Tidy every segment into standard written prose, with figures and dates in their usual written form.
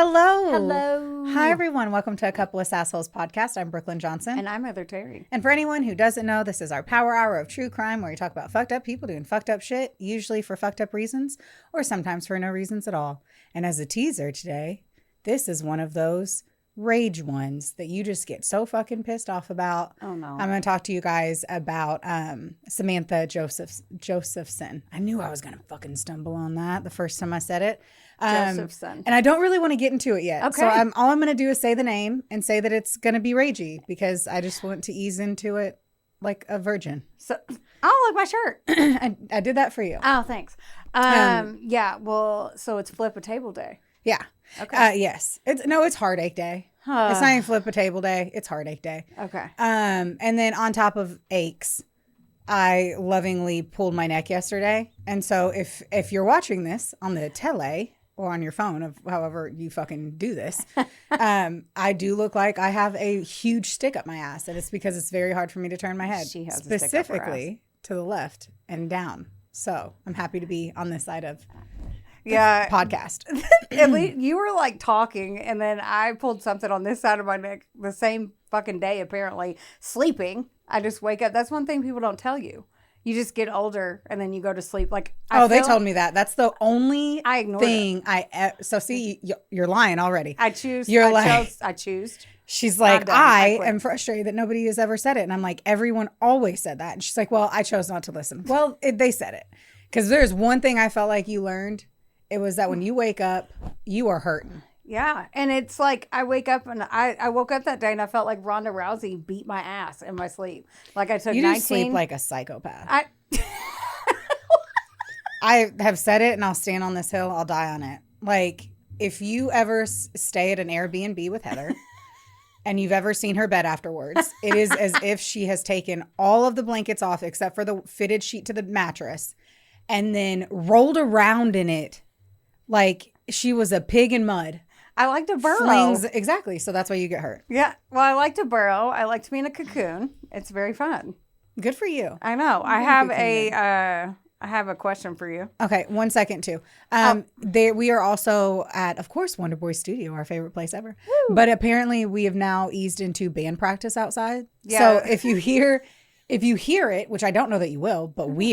Hello. Hello. Hi, everyone. Welcome to A Couple of Sassholes podcast. I'm Brooklyn Johnson. And I'm Heather Terry. And for anyone who doesn't know, this is our power hour of true crime where we talk about fucked up people doing fucked up shit, usually for fucked up reasons or sometimes for no reasons at all. And as a teaser today, this is one of those rage ones that you just get so fucking pissed off about. Oh, no. I'm going to talk to you guys about Samantha Josephson. I knew I was going to fucking stumble on that the first time I said it. Josephson. And I don't really want to get into it yet. Okay. So all I'm going to do is say the name and say that it's going to be ragey because I just want to ease into it like a virgin. So, oh, look, my shirt. I did that for you. Oh, thanks. Yeah, well, so it's flip a table day. Yeah. Okay. Yes. It's heartache day. It's not even flip a table day. It's heartache day. Okay. And then on top of aches, I lovingly pulled my neck yesterday. And so if you're watching this on the tele or on your phone, of however you fucking do this, I do look like I have a huge stick up my ass. And it's because it's very hard for me to turn my head. She has specifically to the left and down. So I'm happy to be on this side of the podcast. At least you were like talking, and then I pulled something on this side of my neck the same fucking day, apparently. Sleeping. I just wake up. That's one thing people don't tell you. You just get older and then you go to sleep. Like, they told me that. That's the only thing it. So see, you're lying already. I choose. I choose. She's like, I am frustrated that nobody has ever said it. And I'm like, everyone always said that. And she's like, well, I chose not to listen. Well, they said it. Because there's one thing I felt like you learned. It was that when you wake up, you are hurting. Yeah. And it's like I wake up and I woke up that day and I felt like Ronda Rousey beat my ass in my sleep. Like I took 19. You do sleep like a psychopath. I have said it and I'll stand on this hill. I'll die on it. Like if you ever stay at an Airbnb with Heather and you've ever seen her bed afterwards, it is as if she has taken all of the blankets off except for the fitted sheet to the mattress and then rolled around in it like she was a pig in mud. I like to burrow. Exactly. So that's why you get hurt. Yeah. Well, I like to burrow. I like to be in a cocoon. It's very fun. Good for you. I know. I have a question for you. Okay. 1 second too. We are also at, of course, Wonder Boy Studio, our favorite place ever. Woo. But apparently we have now eased into band practice outside. Yeah. So if you hear it, which I don't know that you will, but we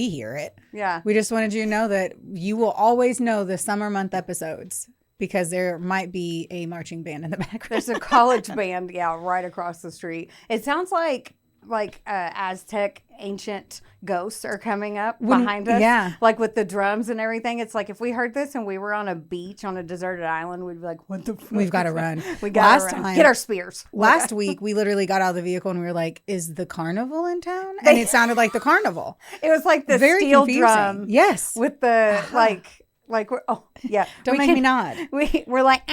hear it. Yeah. We just wanted you to know that you will always know the summer month episodes because there might be a marching band in the background. There's a college band, right across the street. It sounds like Aztec ancient ghosts are coming up behind us. Yeah. Like with the drums and everything. It's like if we heard this and we were on a beach on a deserted island, we'd be like, what the fuck? We've got to run. We got to run. Get our spears. Last week, we literally got out of the vehicle and we were like, is the carnival in town? And it sounded like the carnival. It was like the very steel confusing. Drum. Yes. With the like we're Don't make me nod. We're like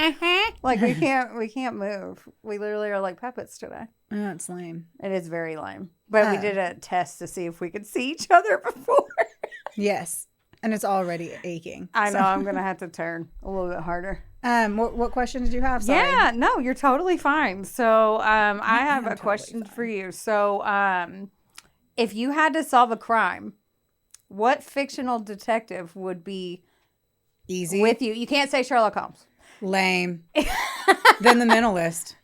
like we can't move. We literally are like puppets today. Oh, it's lame. It is very lame. But we did a test to see if we could see each other before. Yes. And it's already aching. I know. I'm gonna have to turn a little bit harder. What question did you have? Sorry. Yeah, no, you're totally fine. So I have a question for you. So if you had to solve a crime, what fictional detective would be easy with you? You can't say Sherlock Holmes. Lame. Then the Mentalist.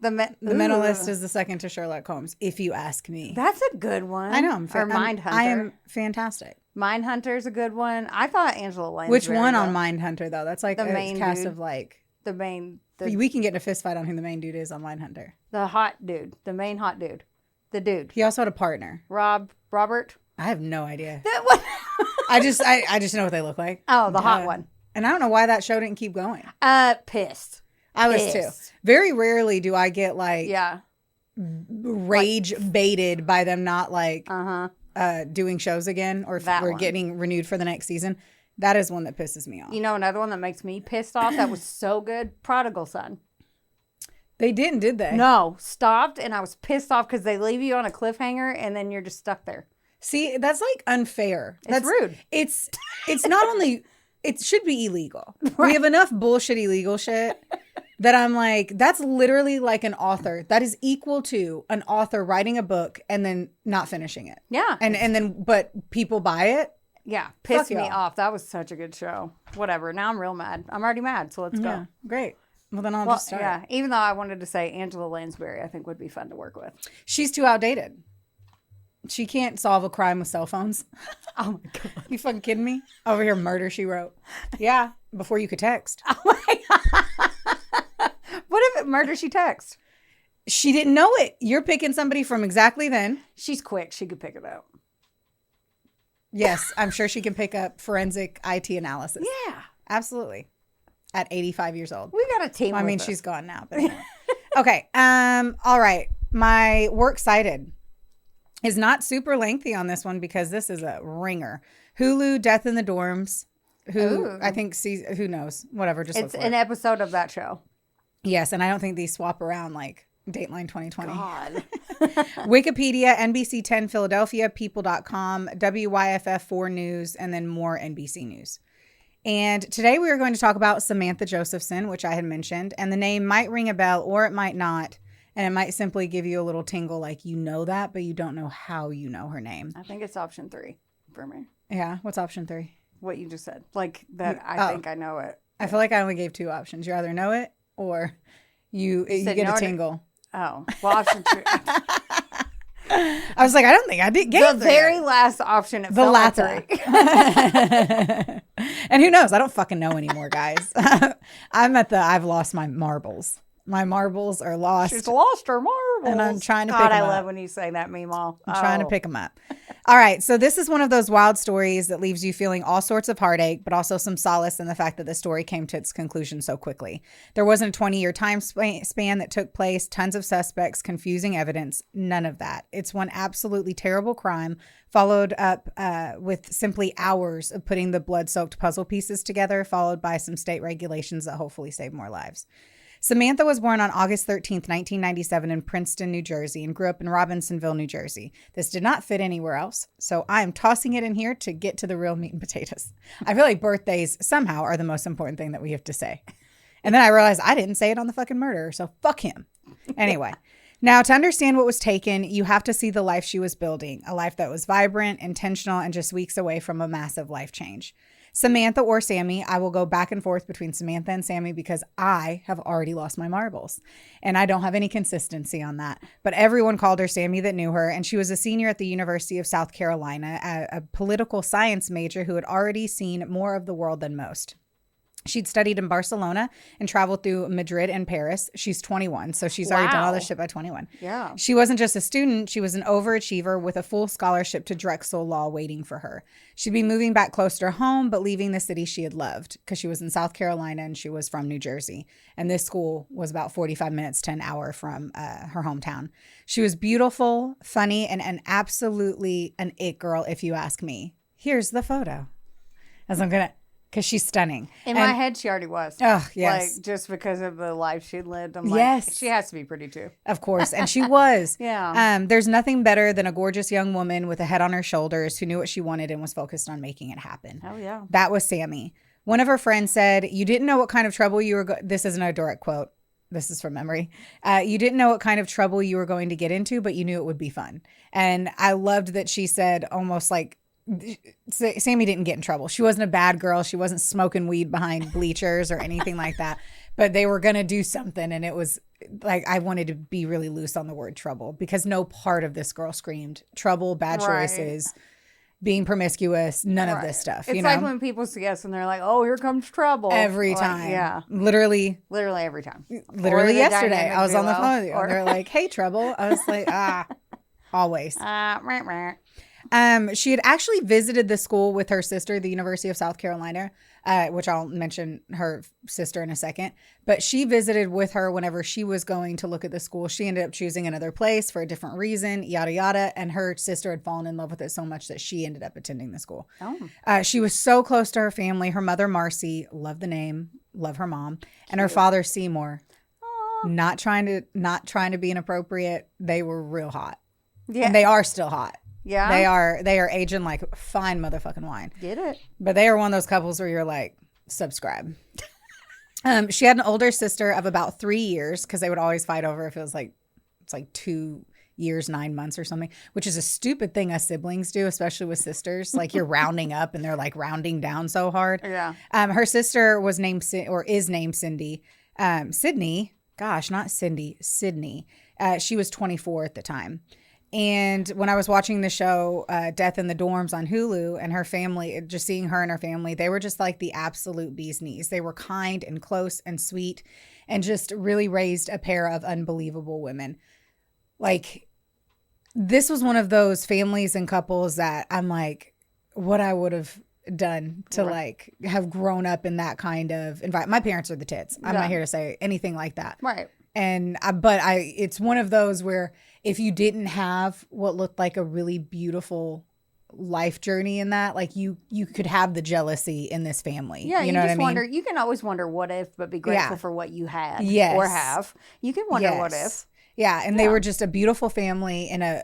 The Mentalist Ooh. is the second to Sherlock Holmes, if you ask me. That's a good one. I know. Or Mindhunter. I am fantastic. Mindhunter's a good one. I thought Angela Lansbury. Which one on Mindhunter, though? That's like the main cast dude. Of like... The main... we can get in a fist fight on who the main dude is on Mindhunter. The hot dude. The main hot dude. The dude. He also had a partner. Robert? I have no idea. That one. I just know what they look like. Oh, the hot one. And I don't know why that show didn't keep going. Pissed. I was too. Very rarely do I get like rage baited by them not like doing shows again or if we're getting renewed for the next season. That is one that pisses me off. You know another one that makes me pissed off that was so good? Prodigal Son. They didn't, did they? No. Stopped and I was pissed off because they leave you on a cliffhanger and then you're just stuck there. See, that's like unfair. That's rude. It's not only... It should be illegal. Right. We have enough bullshit illegal shit that I'm like, that's literally like an author. That is equal to an author writing a book and then not finishing it. Yeah. And then, but people buy it Yeah, pissed me y'all. off. That was such a good show. Whatever. Now I'm real mad. I'm already mad, so let's Yeah, go. great. Well, then I'll Well, just start. yeah. Even though I wanted to say Angela Lansbury, I think would be fun to work with. She's too outdated. She can't solve a crime with cell phones. Oh my god. You fucking kidding me? Over here, murder, she wrote. Yeah, before you could text. Oh my god. What if it murder she text? She didn't know it. You're picking somebody from exactly then. She's quick. She could pick it up. Yes, I'm sure she can pick up forensic IT analysis. Yeah. Absolutely. At 85 years old. We got a team. Well, I mean, with us. she's gone now. But anyway. Okay. All right. My works cited is not super lengthy on this one because this is a ringer. Hulu, Death in the Dorms. Who Ooh. I think sees, who knows? Whatever. Just It's look for an it. episode of that show. Yes, and I don't think these swap around like Dateline 2020. God. Wikipedia, NBC 10 Philadelphia, People.com, WYFF 4 News, and then more NBC News. And today we are going to talk about Samantha Josephson, which I had mentioned. And the name might ring a bell or it might not. And it might simply give you a little tingle like you know that, but you don't know how you know her name. I think it's option 3 for me. Yeah, what's option 3? What you just said. Like that I think I know it. I feel like I only gave 2 options. You either know it or you said get no a to- tingle. Oh. Well, option 2. I was like, I don't think I did get The very last option. It the felt like latter. 3. And who knows? I don't fucking know anymore, guys. I've lost my marbles. My marbles are lost. She's lost her marbles. And I'm trying to God, pick 'em I love up. when you say that, Meemaw. I'm trying to pick them up. All right. So this is one of those wild stories that leaves you feeling all sorts of heartache, but also some solace in the fact that the story came to its conclusion so quickly. There wasn't a 20-year time span that took place, tons of suspects, confusing evidence, none of that. It's one absolutely terrible crime followed up with simply hours of putting the blood-soaked puzzle pieces together, followed by some state regulations that hopefully save more lives. Samantha was born on August 13th, 1997 in Princeton, New Jersey, and grew up in Robinsonville, New Jersey. This did not fit anywhere else, so I am tossing it in here to get to the real meat and potatoes. I feel like birthdays somehow are the most important thing that we have to say. And then I realized I didn't say it on the fucking murderer, so fuck him. Anyway, now to understand what was taken, you have to see the life she was building, a life that was vibrant, intentional, and just weeks away from a massive life change. Samantha or Sammy, I will go back and forth between Samantha and Sammy because I have already lost my marbles and I don't have any consistency on that. But everyone called her Sammy that knew her, and she was a senior at the University of South Carolina, a political science major who had already seen more of the world than most. She'd studied in Barcelona and traveled through Madrid and Paris. She's 21, so she's already done all this shit by 21. Yeah. She wasn't just a student. She was an overachiever with a full scholarship to Drexel Law waiting for her. She'd be moving back closer to home, but leaving the city she had loved because she was in South Carolina and she was from New Jersey. And this school was about 45 minutes to an hour from her hometown. She was beautiful, funny, and absolutely an it girl, if you ask me. Here's the photo. As I'm going to... Because she's stunning. In my head, she already was. Oh, yes. Like, just because of the life she'd lived. I'm like, Yes. she has to be pretty too. Of course. And she was. Yeah. There's nothing better than a gorgeous young woman with a head on her shoulders who knew what she wanted and was focused on making it happen. Oh, yeah. That was Sammy. One of her friends said, you didn't know what kind of trouble you were this isn't a direct quote. This is from memory. You didn't know what kind of trouble you were going to get into, but you knew it would be fun. And I loved that she said almost like, Sammy didn't get in trouble. She wasn't a bad girl. She wasn't smoking weed behind bleachers or anything like that. But they were going to do something. And it was like, I wanted to be really loose on the word trouble because no part of this girl screamed trouble, bad choices, being promiscuous, none of this stuff. It's like when people see us and they're like, oh, here comes trouble. Every Like, time. Yeah. Literally Every time. Literally the yesterday. dynamic I was on the duo, phone with you. or- And they're like, hey, trouble. I was like, always. Meh, meh. She had actually visited the school with her sister, the University of South Carolina, which I'll mention her sister in a second. But she visited with her whenever she was going to look at the school. She ended up choosing another place for a different reason, yada, yada. And her sister had fallen in love with it so much that she ended up attending the school. Oh. She was so close to her family. Her mother, Marcy, love the name, love her mom, and her father, Seymour. Not trying to be inappropriate. They were real hot. Yeah. And they are still hot. Yeah. They are aging like fine motherfucking wine. Get it. But they are one of those couples where you're like, subscribe. She had an older sister of about 3 years because they would always fight over if it was like, it's like 2 years, 9 months or something, which is a stupid thing us siblings do, especially with sisters. Like you're rounding up and they're like rounding down so hard. Yeah. Her sister was named is named Cindy. Sydney, gosh, not Cindy, Sydney. She was 24 at the time. And when I was watching the show Death in the Dorms on Hulu, and her family, just seeing her and her family, they were just like the absolute bee's knees. They were kind and close and sweet and just really raised a pair of unbelievable women. Like, this was one of those families and couples that I'm like, what I would have done to like have grown up in that kind of environment. My parents are the tits. I'm not here to say anything like that. Right. And it's one of those where if you didn't have what looked like a really beautiful life journey in that, like you could have the jealousy in this family. Yeah, you know what I mean? Wonder. You can always wonder what if, but be grateful for what you had or have. You can wonder what if. Yeah, and they were just a beautiful family in a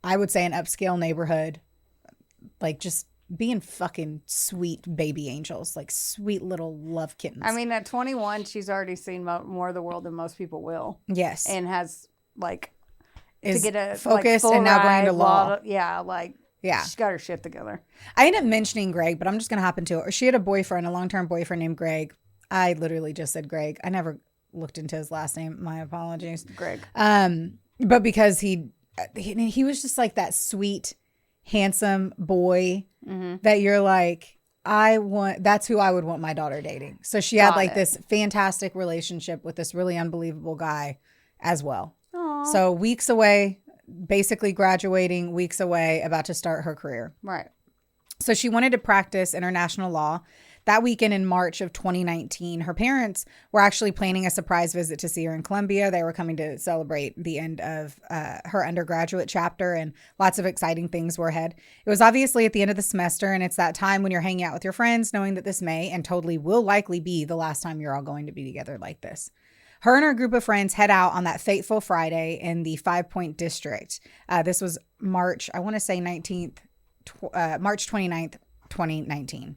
I would say an upscale neighborhood, like just being fucking sweet baby angels, like sweet little love kittens. I mean, at 21, she's already seen more of the world than most people will. Yes, and has is to get a focused and now going to law. She's got her shit together. I ended up mentioning Greg, but I'm just gonna hop into it. She had a long-term boyfriend named Greg. I literally just said Greg. I never looked into his last name. My apologies, Greg. But because he was just like that sweet, handsome boy that you're like, that's who I would want my daughter dating. So she had this fantastic relationship with this really unbelievable guy as well. Aww. So weeks away, basically graduating, weeks away, about to start her career. Right. So she wanted to practice international law. That weekend in March of 2019, her parents were actually planning a surprise visit to see her in Columbia. They were coming to celebrate the end of her undergraduate chapter, and lots of exciting things were ahead. It was obviously at the end of the semester, and it's that time when you're hanging out with your friends, knowing that this may and totally will likely be the last time you're all going to be together like this. Her and her group of friends head out on that fateful Friday in the 5 Point District. This was March 29th, 2019.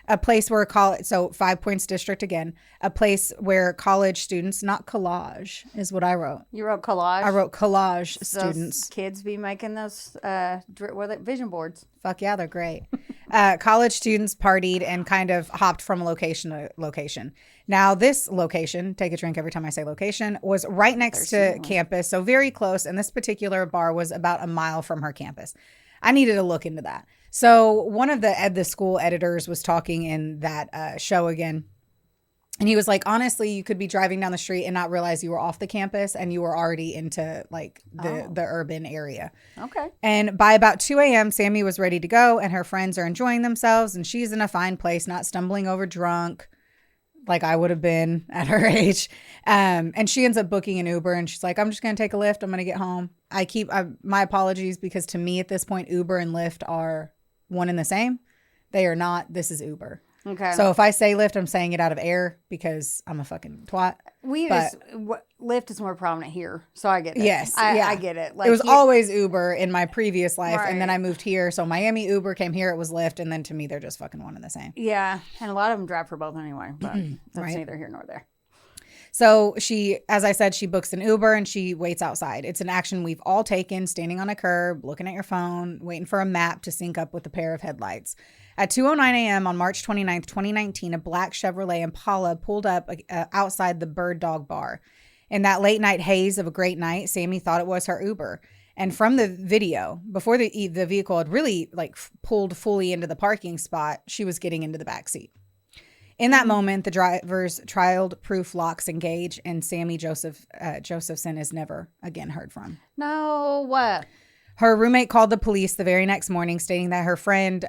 A place where 5 Points District again, a place where college students, not collage is what I wrote. You wrote collage? I wrote collage students. Kids be making those vision boards. Fuck yeah, they're great. College students partied and kind of hopped from location to location. Now this location, take a drink every time I say location, was right next to campus, so very close. And this particular bar was about a mile from her campus. I needed to look into that. So one of the school editors was talking in that show again. And he was like, honestly, you could be driving down the street and not realize you were off the campus and you were already into like the urban area. Okay. And by about 2 a.m., Sammy was ready to go and her friends are enjoying themselves and she's in a fine place, not stumbling over drunk like I would have been at her age. And she ends up booking an Uber and she's like, I'm just going to take a Lyft. I'm going to get home. My apologies because to me at this point, Uber and Lyft are one and the same. They are not. This is Uber. Okay. So if I say Lyft, I'm saying it out of air because I'm a fucking twat. Lyft is more prominent here, so I get it. Yes, I get it. Like, it was always Uber in my previous life, right. And then I moved here. So Miami Uber came here, it was Lyft, and then to me they're just fucking one and the same. Yeah, and a lot of them drive for both anyway, but that's neither here nor there. So she, as I said, she books an Uber and she waits outside. It's an action we've all taken, standing on a curb, looking at your phone, waiting for a map to sync up with a pair of headlights. At 2:09 a.m. on March 29th, 2019, a black Chevrolet Impala pulled up outside the Bird Dog Bar. In that late night haze of a great night, Sammy thought it was her Uber. And from the video, before the vehicle had really pulled fully into the parking spot, she was getting into the back seat. In that moment, the driver's child-proof locks engage, and Sammy Josephson is never again heard from. No, what? Her roommate called the police the very next morning, stating that her friend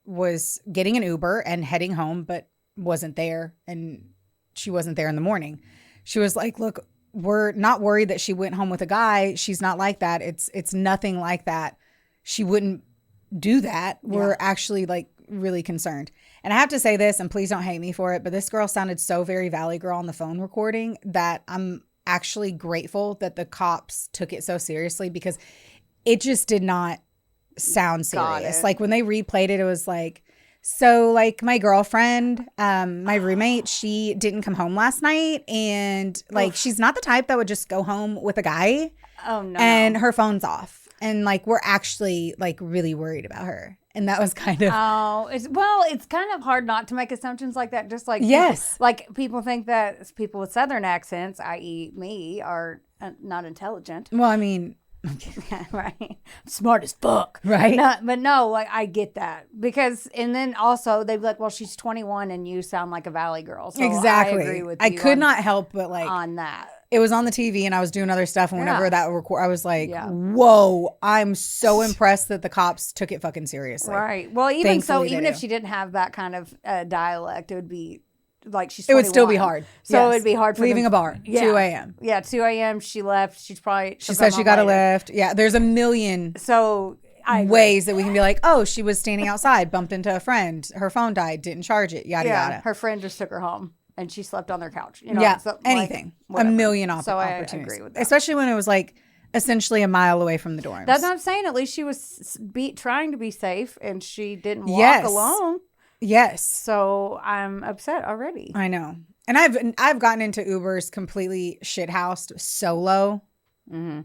was getting an Uber and heading home, but wasn't there, and she wasn't there in the morning. She was like, look, we're not worried that she went home with a guy. She's not like that. It's nothing like that. She wouldn't do that. We're actually really concerned. And I have to say this, and please don't hate me for it, but this girl sounded so very Valley Girl on the phone recording that I'm actually grateful that the cops took it so seriously because it just did not sound serious. Like when they replayed it, it was like, so like my girlfriend, my roommate, she didn't come home last night and she's not the type that would just go home with a guy. Oh, no. And her phone's off. And like, we're actually like really worried about her. And that was kind of. Oh, it's kind of hard not to make assumptions like that. Just like Yes. people think that people with Southern accents, i.e., me, are not intelligent. Well, I mean, right, smart as fuck, right? But no, like I get that because, and then also they'd be like, "Well, she's 21 and you sound like a Valley girl." So Exactly. I agree with you. I could not help but like on that. It was on the TV and I was doing other stuff. And whenever that record, I was like, Yeah. whoa, I'm so impressed that the cops took it fucking seriously. Right. Well, even if she didn't have that kind of dialect, it would be like she's 21. It would still be hard. So it'd be hard for leaving a bar, 2 a.m. Yeah, 2 a.m. She left. She said she got a lift. Yeah, there's a million ways that we can be like, oh, she was standing outside, bumped into a friend, her phone died, didn't charge it, yada, yada. Her friend just took her home. And she slept on their couch. So, anything. Like, a million opportunities. I agree with that. Especially when it was like essentially a mile away from the dorms. That's what I'm saying. At least she was trying to be safe and she didn't walk alone. Yes. So I'm upset already. I know. And I've gotten into Ubers completely shithoused solo. Mm-hmm.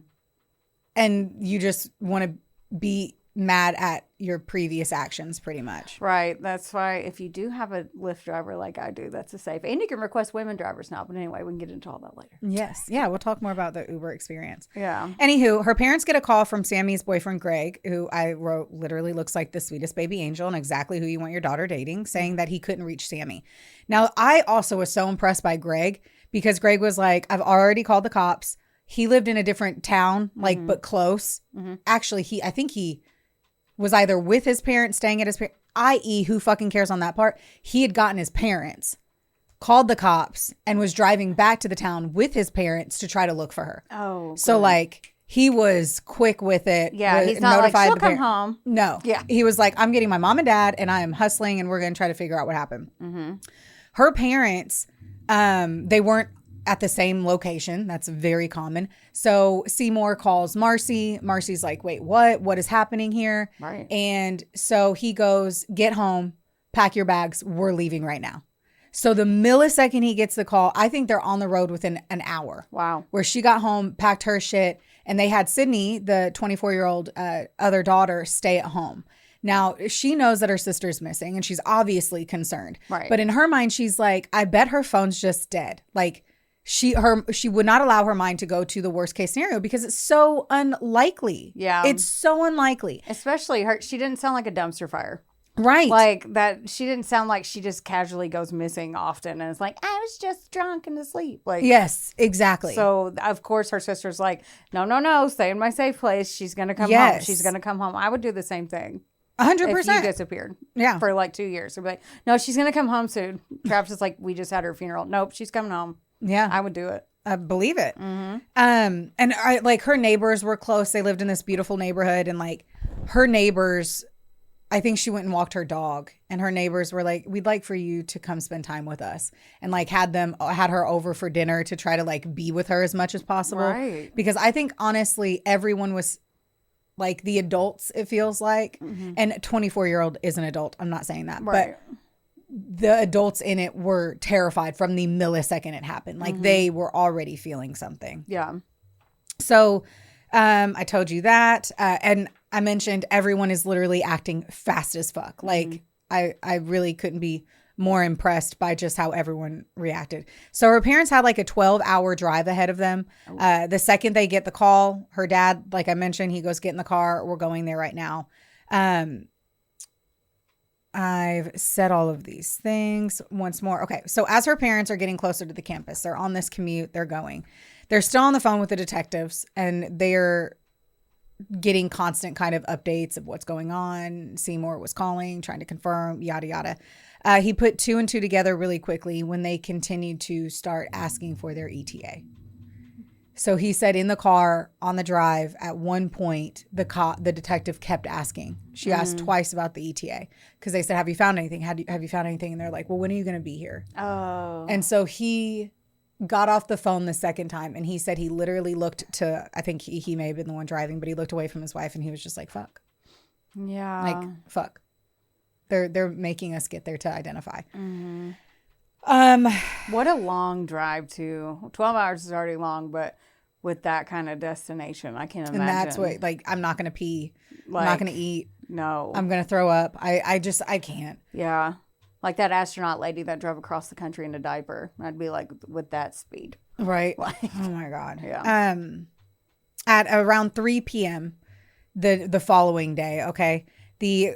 And you just want to be mad at your previous actions pretty much. Right. That's why if you do have a Lyft driver like I do, that's a safe. And you can request women drivers now. But anyway, we can get into all that later. Yes. Yeah. We'll talk more about the Uber experience. Yeah. Anywho, her parents get a call from Sammy's boyfriend, Greg, who I wrote literally looks like the sweetest baby angel and exactly who you want your daughter dating, saying that he couldn't reach Sammy. Now, I also was so impressed by Greg because Greg was like, I've already called the cops. He lived in a different town, like, but close. Mm-hmm. Actually, I think he was either with his parents, staying at his parents, i.e., who fucking cares on that part? He had gotten his parents, called the cops, and was driving back to the town with his parents to try to look for her. Oh. So, good. Like, he was quick with it. Yeah, he's not like, she'll come home. No. Yeah. He was like, I'm getting my mom and dad, and I am hustling, and we're going to try to figure out what happened. Mm-hmm. Her parents, they weren't at the same location. That's very common. So Seymour calls Marcy. Marcy's like, wait, what? What is happening here? Right. And so he goes, get home, pack your bags. We're leaving right now. So the millisecond he gets the call, I think they're on the road within an hour. Wow. Where she got home, packed her shit, and they had Sydney, the 24-year-old other daughter, stay at home. Now, she knows that her sister's missing and she's obviously concerned. Right. But in her mind, she's like, I bet her phone's just dead. Like, she would not allow her mind to go to the worst case scenario because it's so unlikely. Yeah. It's so unlikely. Especially her. She didn't sound like a dumpster fire. Right. Like that. She didn't sound like she just casually goes missing often. And it's like, I was just drunk and asleep. Like, yes, exactly. So of course her sister's like, no, stay in my safe place. She's going to come home. She's going to come home. I would do the same thing. 100%. If you disappeared. Yeah. For like 2 years. So be like, no, she's going to come home soon. Travis is like, we just had her funeral. Nope. She's coming home. Yeah. I would do it. I believe it. Mm-hmm. And like her neighbors were close. They lived in this beautiful neighborhood and like her neighbors, I think she went and walked her dog and her neighbors were like, we'd like for you to come spend time with us and like had her over for dinner to try to like be with her as much as possible. Right. Because I think honestly, everyone was like the adults, it feels like, and a 24-year-old is an adult. I'm not saying that, but the adults in it were terrified from the millisecond it happened. Like they were already feeling something. Yeah. So I told you that. And I mentioned everyone is literally acting fast as fuck. Like I really couldn't be more impressed by just how everyone reacted. So her parents had like a 12-hour drive ahead of them. The second they get the call, her dad, like I mentioned, he goes, get in the car. We're going there right now. I've said all of these things once more. Okay. So as her parents are getting closer to the campus, they're on this commute, they're going. They're still on the phone with the detectives and they're getting constant kind of updates of what's going on. Seymour was calling, trying to confirm, yada, yada. He put 2 and 2 together really quickly when they continued to start asking for their ETA. So he said in the car on the drive at one point, the detective kept asking. She asked twice about the ETA because they said, have you found anything? Have you found anything? And they're like, well, when are you going to be here? Oh. And so he got off the phone the second time and he said he literally looked to, I think he may have been the one driving, but he looked away from his wife and he was just like, fuck. Yeah. Like, fuck. They're making us get there to identify. What a long drive too. 12 hours is already long, but with that kind of destination. I can't imagine. And that's what, like, I'm not going to pee. I'm not going to eat. No. I'm going to throw up. I can't. Yeah. Like that astronaut lady that drove across the country in a diaper. I'd be like, with that speed. Right. Like, oh my God. Yeah. At around 3 p.m. the following day, okay, the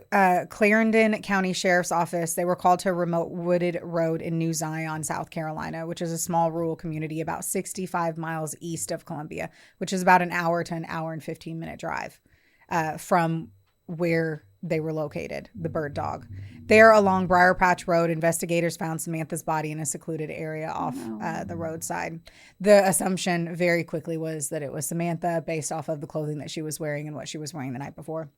Clarendon County Sheriff's Office, they were called to a remote wooded road in New Zion, South Carolina, which is a small rural community about 65 miles east of Columbia, which is about an hour to an hour and 15-minute drive from where they were located, the bird dog. There along Briar Patch Road, investigators found Samantha's body in a secluded area off the roadside. The assumption very quickly was that it was Samantha based off of the clothing that she was wearing and what she was wearing the night before.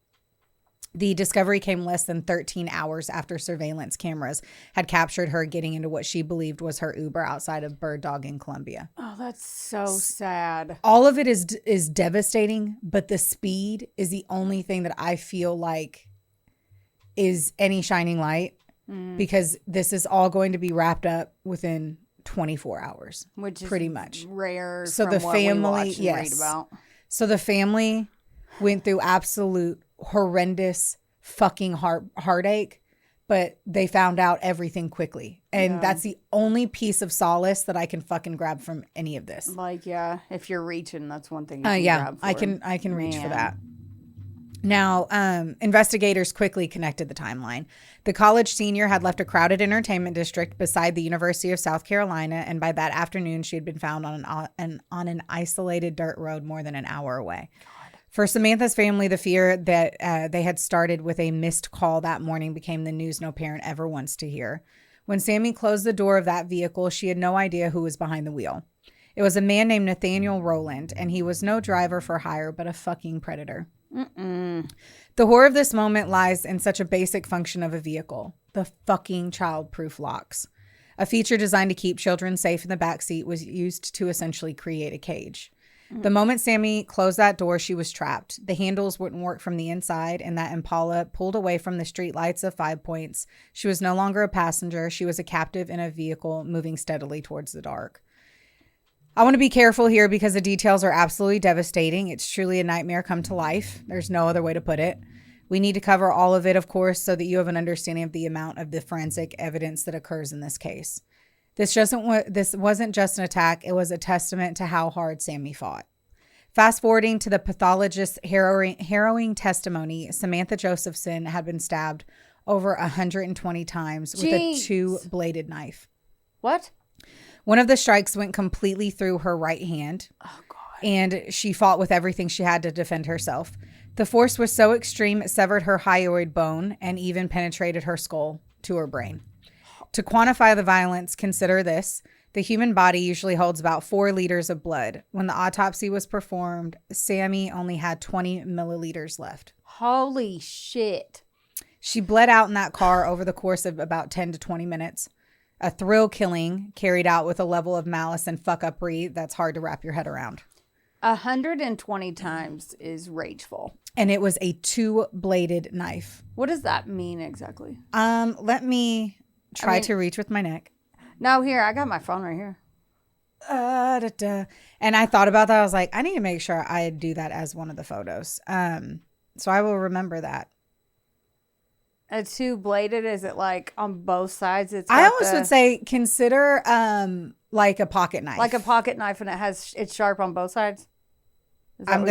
The discovery came less than 13 hours after surveillance cameras had captured her getting into what she believed was her Uber outside of Bird Dog in Columbia. Oh, that's so sad. All of it is devastating, but the speed is the only thing that I feel like is any shining light, because this is all going to be wrapped up within 24 hours, which is pretty much rare. So from the what we family, watch and read about. So the family went through absolute horrendous fucking heartache, but they found out everything quickly. And that's the only piece of solace that I can fucking grab from any of this. Like, yeah, if you're reaching, that's one thing you can grab for. I can reach for that. Now, investigators quickly connected the timeline. The college senior had left a crowded entertainment district beside the University of South Carolina, and by that afternoon, she had been found on an isolated dirt road more than an hour away. God. For Samantha's family, the fear that they had started with a missed call that morning became the news no parent ever wants to hear. When Sammy closed the door of that vehicle, she had no idea who was behind the wheel. It was a man named Nathaniel Rowland, and he was no driver for hire, but a fucking predator. The horror of this moment lies in such a basic function of a vehicle: the fucking child-proof locks. A feature designed to keep children safe in the backseat was used to essentially create a cage. The moment Sammy closed that door, she was trapped. The handles wouldn't work from the inside, and that Impala pulled away from the street lights of 5 Points. She was no longer a passenger. She was a captive in a vehicle moving steadily towards the dark. I want to be careful here because the details are absolutely devastating. It's truly a nightmare come to life. There's no other way to put it. We need to cover all of it, of course, so that you have an understanding of the amount of the forensic evidence that occurs in this case. This wasn't just an attack. It was a testament to how hard Sammy fought. Fast forwarding to the pathologist's harrowing testimony, Samantha Josephson had been stabbed over 120 times with a 2-bladed knife. What? One of the strikes went completely through her right hand. Oh, God. And she fought with everything she had to defend herself. The force was so extreme it severed her hyoid bone and even penetrated her skull to her brain. To quantify the violence, consider this. The human body usually holds about 4 liters of blood. When the autopsy was performed, Sammy only had 20 milliliters left. Holy shit. She bled out in that car over the course of about 10 to 20 minutes. A thrill killing carried out with a level of malice and fuck-uppery that's hard to wrap your head around. 120 times is rageful. And it was a 2-bladed knife. What does that mean exactly? Let me try to reach with my neck. No, here, I got my phone right here. And I thought about that. I was like, I need to make sure I do that as one of the photos. So I will remember that. A 2-bladed, is it like on both sides? I almost would say consider like a pocket knife. Like a pocket knife, and it's sharp on both sides? I love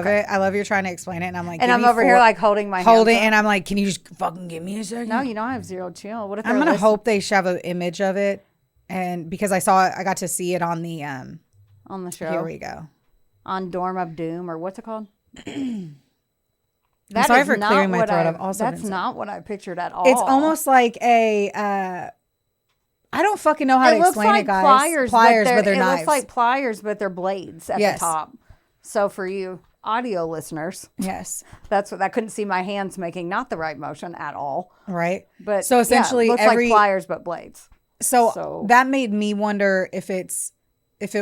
it. I love you're trying to explain it. And I'm like, and I'm over here like holding my hands up. And I'm like, can you just fucking give me a second? No, I have zero chill. What if I'm going to hope they shove an image of it. And because I got to see it on the show. Here we go. On Dorm of Doom, or what's it called? I'm sorry for clearing my throat. That's not what I pictured at all. It's almost like a, I don't fucking know how to explain it, guys. Pliers, but they're knives. It looks like pliers, but they're blades at the top. So for you audio listeners, yes, that's what I couldn't see my hands making not the right motion at all. Right. But so essentially, it looks like pliers but blades. So that made me wonder if it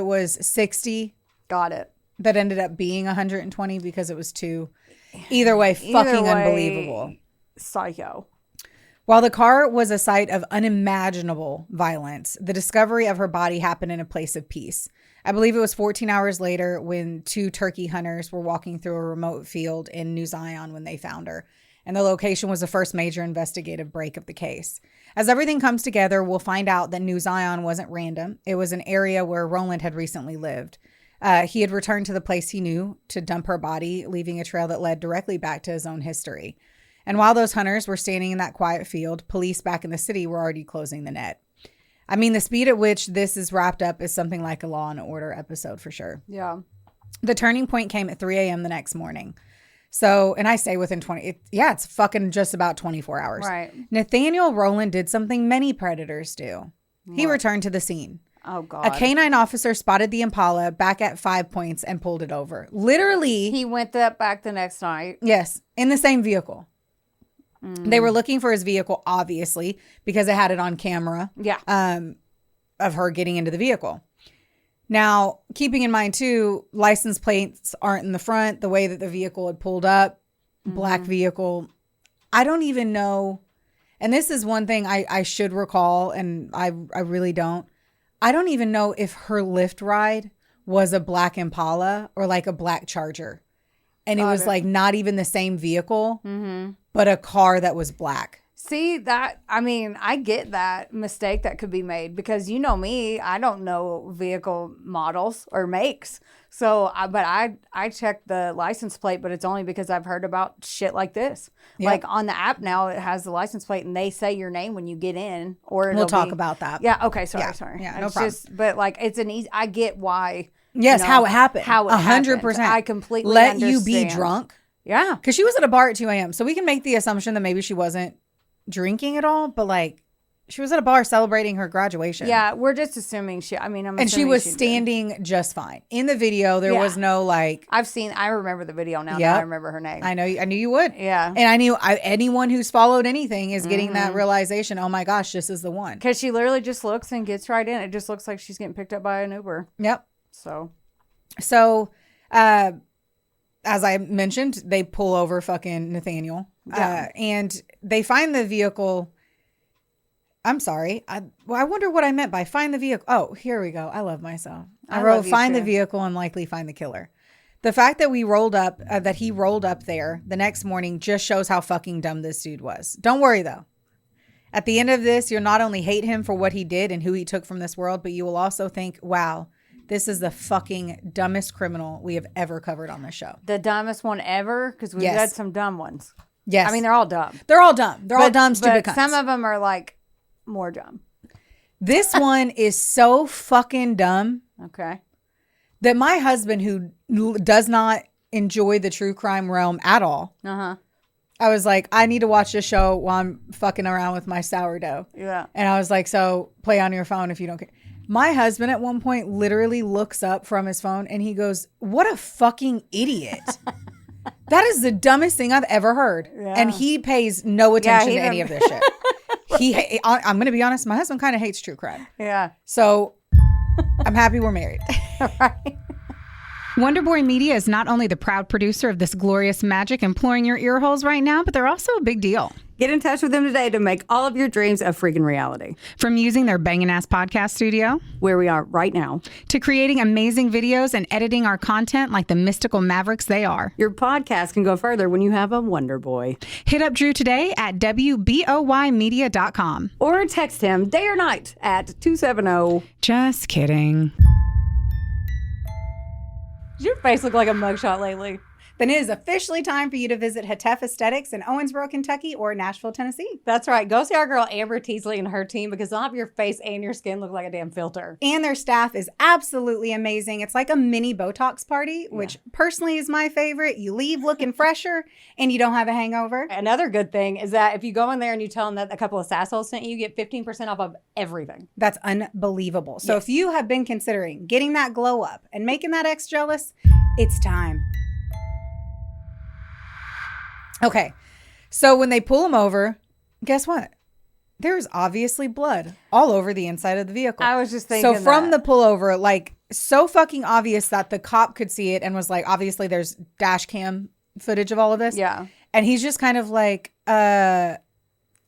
was 60. Got it. That ended up being 120 because it was too. Either way, unbelievable. Psycho. While the car was a site of unimaginable violence, the discovery of her body happened in a place of peace. I believe it was 14 hours later when 2 turkey hunters were walking through a remote field in New Zion when they found her. And the location was the first major investigative break of the case. As everything comes together, we'll find out that New Zion wasn't random. It was an area where Roland had recently lived. He had returned to the place he knew to dump her body, leaving a trail that led directly back to his own history. And while those hunters were standing in that quiet field, police back in the city were already closing the net. I mean, the speed at which this is wrapped up is something like a Law and Order episode for sure. Yeah. The turning point came at 3 a.m. the next morning. So, and I say within 20, it's fucking just about 24 hours. Right. Nathaniel Rowland did something many predators do. He returned to the scene. Oh, God. A canine officer spotted the Impala back at 5 points and pulled it over. Literally. He went back the next night. Yes. In the same vehicle. They were looking for his vehicle, obviously, because it had it on camera. Yeah. Of her getting into the vehicle. Now, keeping in mind, too, license plates aren't in the front. The way that the vehicle had pulled up, black vehicle. I don't even know. And this is one thing I should recall, and I really don't. I don't even know if her Lyft ride was a black Impala or like a black Charger. And it was like not even the same vehicle, but a car that was black. See, I get that mistake that could be made because you know me, I don't know vehicle models or makes. So, I check the license plate, but it's only because I've heard about shit like this. Yep. Like on the app now, it has the license plate and they say your name when you get in. Or we'll talk about that. Yeah. Okay. Sorry. Yeah. No problem. But like, it's an easy. I get why. Yes, how it happened. 100%. I completely let understand. you be drunk. Yeah. Because she was at a bar at 2 a.m. So we can make the assumption that maybe she wasn't drinking at all, but like she was at a bar celebrating her graduation. Yeah, we're just assuming and she was standing just fine. In the video, there was no like. I remember the video now. Now I remember her name. I knew you would. Yeah. And I knew anyone who's followed anything is getting that realization. Oh my gosh, this is the one. Because she literally just looks and gets right in. It just looks like she's getting picked up by an Uber. Yep. So, as I mentioned, they pull over fucking Nathaniel. Yeah. And they find the vehicle. I'm sorry. I wonder what I meant by find the vehicle. Oh, here we go. I love myself. I wrote find the vehicle and likely find the killer. The fact that we rolled up, that he rolled up there the next morning just shows how fucking dumb this dude was. Don't worry though. At the end of this, you'll not only hate him for what he did and who he took from this world, but you will also think, wow, this is the fucking dumbest criminal we have ever covered on this show. The dumbest one ever? Because we've had some dumb ones. Yes. I mean, they're all dumb. They're all dumb. They're all dumb, stupid cunts. Some of them are like more dumb. This one is so fucking dumb. Okay. That my husband, who does not enjoy the true crime realm at all, I was like, I need to watch this show while I'm fucking around with my sourdough. Yeah. And I was like, so play on your phone if you don't care. My husband at one point literally looks up from his phone and he goes, what a fucking idiot. That is the dumbest thing I've ever heard. Yeah. And he pays no attention to any of this shit. Right. I'm going to be honest, my husband kind of hates true crime. Yeah. So I'm happy we're married. Right. Wonderboy Media is not only the proud producer of this glorious magic imploring your ear holes right now, but they're also a big deal. Get in touch with them today to make all of your dreams a freaking reality. From using their bangin' ass podcast studio, where we are right now, to creating amazing videos and editing our content like the mystical mavericks they are. Your podcast can go further when you have a Wonder Boy. Hit up Drew today at WBOYmedia.com. Or text him day or night at 270. Just kidding. Does your face look like a mugshot lately? Then it is officially time for you to visit Hetef Aesthetics in Owensboro, Kentucky or Nashville, Tennessee. That's right. Go see our girl Amber Teasley and her team because they'll have your face and your skin look like a damn filter. And their staff is absolutely amazing. It's like a mini Botox party, which personally is my favorite. You leave looking fresher and you don't have a hangover. Another good thing is that if you go in there and you tell them that A Couple of Sassholes sent you, you get 15% off of everything. That's unbelievable. So if you have been considering getting that glow up and making that ex jealous, it's time. Okay, so when they pull him over, guess what? There's obviously blood all over the inside of the vehicle. I was just thinking so from the pullover, like so fucking obvious that the cop could see it and was like, obviously there's dash cam footage of all of this. Yeah. And he's just kind of like,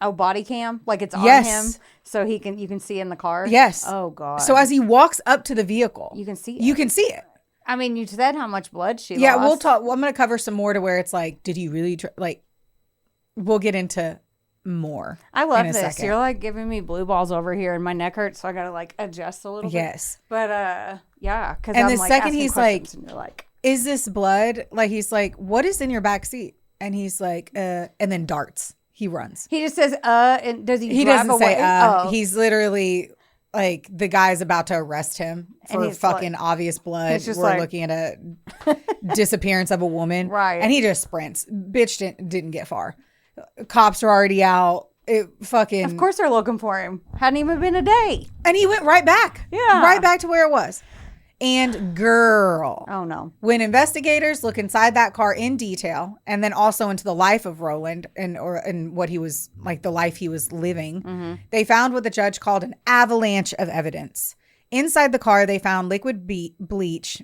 Oh, body cam? Like it's on Yes. him so you can see in the car? Yes. Oh, God. So as he walks up to the vehicle, you can see it. You can see it. I mean, you said how much blood she Yeah, lost. we'll talk. Well, I'm going to cover some more to where it's like, did he really, like, we'll get into more. I love in a this. second. You're like giving me blue balls over here and my neck hurts, so I got to like adjust a little bit. Yes. But, yeah. Cause And I'm the like second asking he's like, questions and you're like, is this blood? Like, he's like, what is in your back seat? And he's like, and then darts. He runs. he just says, and does he drive Doesn't say, away? Oh. He's literally like, the guy's about to arrest him And for he's fucking like- obvious blood. he's just We're like- looking at a disappearance of a woman. Right. And he just sprints. Bitch didn't get far. Cops are already out. It fucking. Of course they're looking for him. Hadn't even been a day. And he went right back. Yeah. Right back to where it was. And girl. Oh, no. When investigators look inside that car in detail, and then also into the life of Roland and what he was like, the life he was living, they found what the judge called an avalanche of evidence. Inside the car, they found liquid bleach.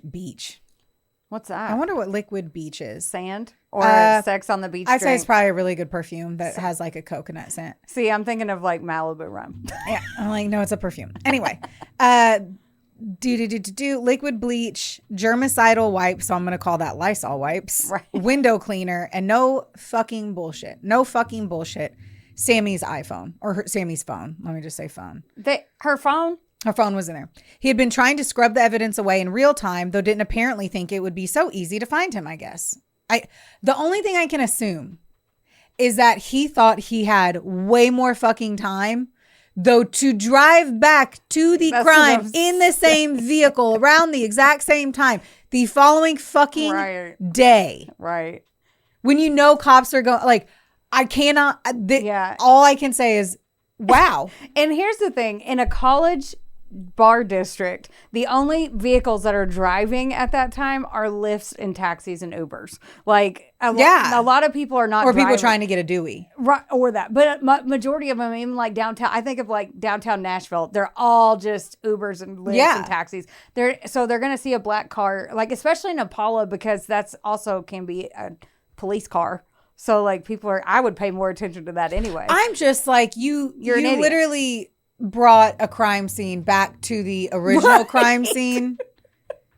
What's I that? wonder what liquid beach is. Sand? Or sex on the beach I'd say it's drink? probably a really good perfume that has like a coconut scent. See, I'm thinking of like Malibu rum. Yeah, I'm like, no, it's a perfume. Anyway, liquid bleach, germicidal wipes. So I'm gonna call that Lysol wipes. Right. Window cleaner, and no fucking bullshit. Sammy's iPhone or Sammy's phone. Let me just say phone. Her phone? Her phone was in there. He had been trying to scrub the evidence away in real time, though didn't apparently think it would be so easy to find him. I guess. The only thing I can assume is that he thought he had way more fucking time, though, to drive back to the That's what crime I'm in the same vehicle around the exact same time, the following fucking Right. day. Right. When you know cops are going, like, I cannot, Yeah. all I can say is, wow. And here's the thing. In a college bar district, the only vehicles that are driving at that time are Lyfts and taxis and Ubers. Like, a lot of people are not Or people driving. trying to get a Dewey. Right, or that. But majority of them, even like downtown, I think of like downtown Nashville, they're all just Ubers and Lyfts and taxis. They're going to see a black car, like especially in Apollo, because that's also can be a police car. So like I would pay more attention to that anyway. I'm just like, you You're an idiot. literally brought a crime scene back to the original crime scene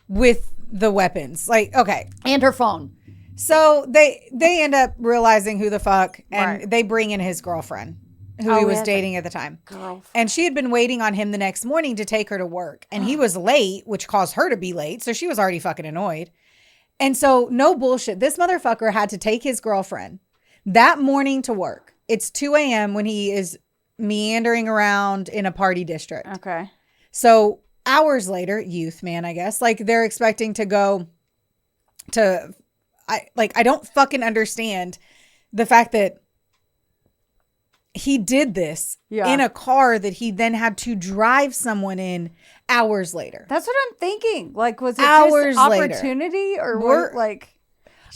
with the weapons. Like, okay. And her phone. So they end up realizing who the fuck, and Right. they bring in his girlfriend, who he was yeah, dating at the time. Girl. And she had been waiting on him the next morning to take her to work. And he was late, which caused her to be late. So she was already fucking annoyed. And so, no bullshit. This motherfucker had to take his girlfriend that morning to work. It's 2 a.m. when he is meandering around in a party district. Okay. So hours later, youth, man, I guess, like they're expecting to go to, I don't fucking understand the fact that he did this in a car that he then had to drive someone in hours later. That's what I'm thinking. Like, was it Hours just later. opportunity or We're- what? Like,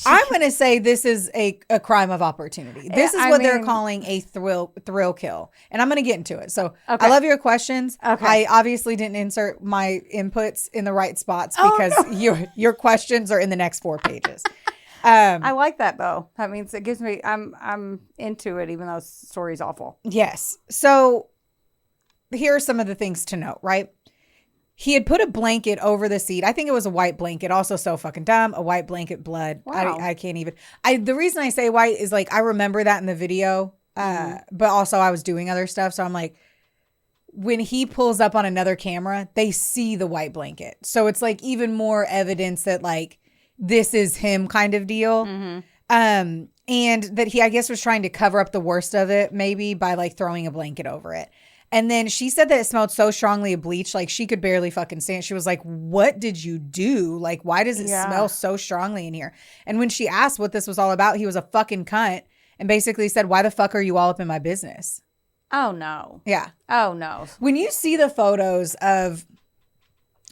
I'm going to say this is a crime of opportunity. This is I what they're mean- calling a thrill kill. And I'm going to get into it. So Okay. I love your questions. Okay. I obviously didn't insert my inputs in the right spots Oh, because your questions are in the next 4 pages. I like that though. That means it gives me. I'm into it, even though the story's awful. Yes. So here are some of the things to note, right? He had put a blanket over the seat. I think it was a white blanket. Also so fucking dumb. A white blanket, blood. Wow. I can't even. The reason I say white is like I remember that in the video, but also I was doing other stuff. So I'm like, when he pulls up on another camera, they see the white blanket. So it's like even more evidence that like this is him kind of deal. And that he, I guess, was trying to cover up the worst of it, maybe by like throwing a blanket over it. And then she said that it smelled so strongly of bleach, like she could barely fucking stand. She was like, what did you do? Like, why does it smell so strongly in here? And when she asked what this was all about, he was a fucking cunt and basically said, why the fuck are you all up in my business? Oh no. Yeah. Oh no. When you see the photos of,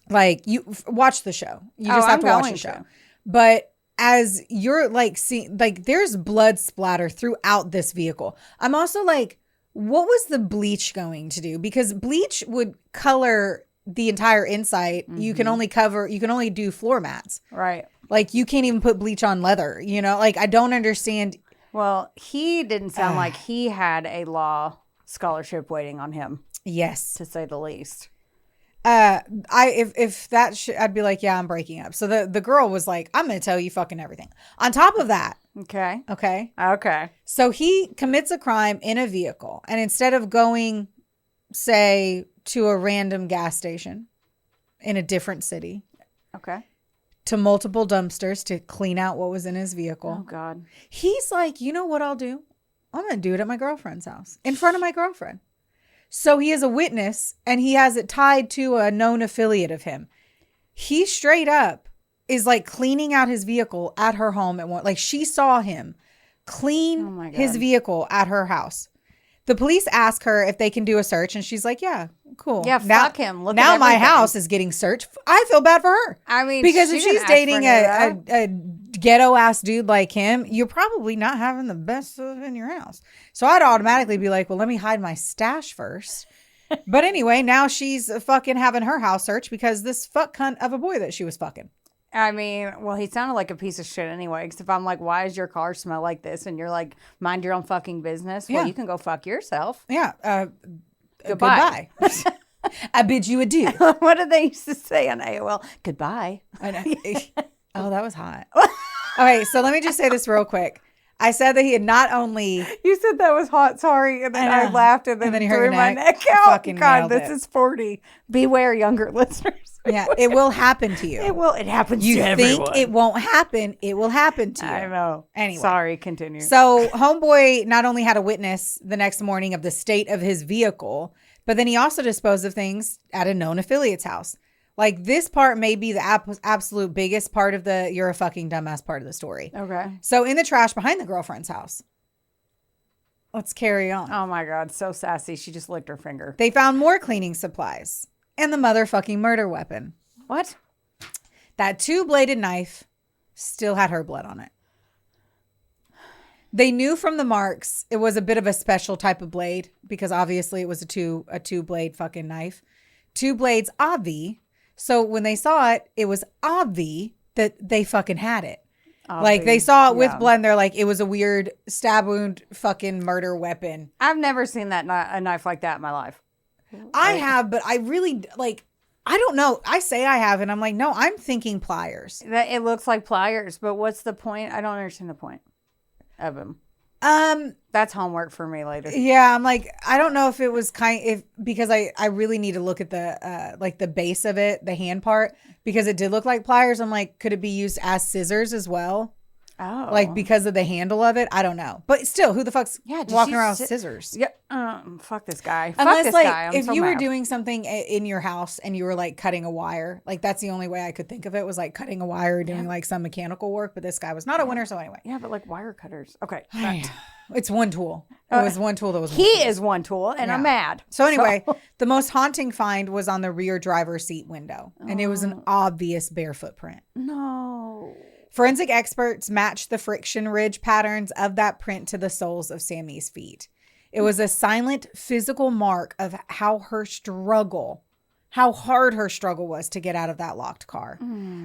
like, you watch the show. You just have I'm to watch going the show. to. But as you're like seeing, like, there's blood splatter throughout this vehicle. I'm also like, what was the bleach going to do? Because bleach would color the entire inside. You can only do floor mats. Right. Like, you can't even put bleach on leather, you know? Like, I don't understand. Well, he didn't sound like he had a law scholarship waiting on him, Yes. to say the least. If that I'd be like, yeah, I'm breaking up. So the girl was like, I'm gonna tell you fucking everything. On top of that, Okay. okay. So he commits a crime in a vehicle, and instead of going, say, to a random gas station in a different city, Okay. to multiple dumpsters to clean out what was in his Oh, vehicle, God. he's like, you know what I'll do? I'm gonna do it at my girlfriend's house in front of my girlfriend. So he is a witness, and he has it tied to a known affiliate of him. He straight up is like cleaning out his vehicle at her home at one. Like, she saw him clean his vehicle at her house. The police ask her if they can do a search, and she's like, yeah, cool. Yeah, now, fuck him. Look now at my everything. house is getting searched. I feel bad for her. I mean, because she if didn't she's ask for dating any of that. a ghetto ass dude like him, you're probably not having the best stuff in your house. So I'd automatically be like, well, let me hide my stash first. But anyway, now she's fucking having her house searched because this fuck cunt of a boy that she was fucking. I mean, well, he sounded like a piece of shit anyway. Because if I'm like, why does your car smell like this? And you're like, mind your own fucking business. Well, Yeah. you can go fuck yourself. Yeah. Goodbye. I bid you adieu. What did they used to say on AOL? Goodbye. I know. Oh, that was hot. Okay, so let me just say this real quick. I said that he had not only... You said that was hot. Sorry. And then I laughed and then you hurt threw your my neck. neck You out. fucking God, nailed this it. is 40. Beware, younger listeners. Yeah, it will happen to you. It will. It happens You to think everyone. it won't happen. It will happen to you. I know. Anyway. Sorry. Continue. So homeboy not only had a witness the next morning of the state of his vehicle, but then he also disposed of things at a known affiliate's house. Like, this part may be the absolute biggest part of the you're a fucking dumbass part of the story. Okay. So in the trash behind the girlfriend's house. Let's carry on. Oh my God. So sassy. She just licked her finger. They found more cleaning supplies and the motherfucking murder weapon. What? That 2-bladed knife still had her blood on it. They knew from the marks it was a bit of a special type of blade because obviously it was a two blade fucking knife. 2 blades obvi. So when they saw it, it was obvi that they fucking had it. Like, they saw it with blood and they're like, it was a weird stab wound fucking murder weapon. I've never seen that a knife like that in my life. I have, but I really, like, I don't know. I say I have, and I'm like, no, I'm thinking pliers. It looks like pliers, but what's the point? I don't understand the point of them. That's homework for me later. Yeah, I'm like, I don't know if it was because I really need to look at the like the base of it, the hand part, because it did look like pliers. I'm like, could it be used as scissors as well? Oh, Like, because of the handle of it? I don't know. But still, who the fuck's walking around with scissors? Yeah, fuck this guy. Fuck Unless, this like, guy. I'm if so you were mad. doing something in your house and you were, like, cutting a wire, like, that's the only way I could think of it was, like, cutting a wire or doing, like, some mechanical work. But this guy was not a winner, so anyway. Yeah, but like wire cutters. Okay. It's one tool. It was one tool that was He is one tool, and I'm mad. So anyway, the most haunting find was on the rear driver's seat window, and it was an obvious bare footprint. No. Forensic experts matched the friction ridge patterns of that print to the soles of Sammy's feet. It was a silent physical mark of how hard her struggle was to get out of that locked car.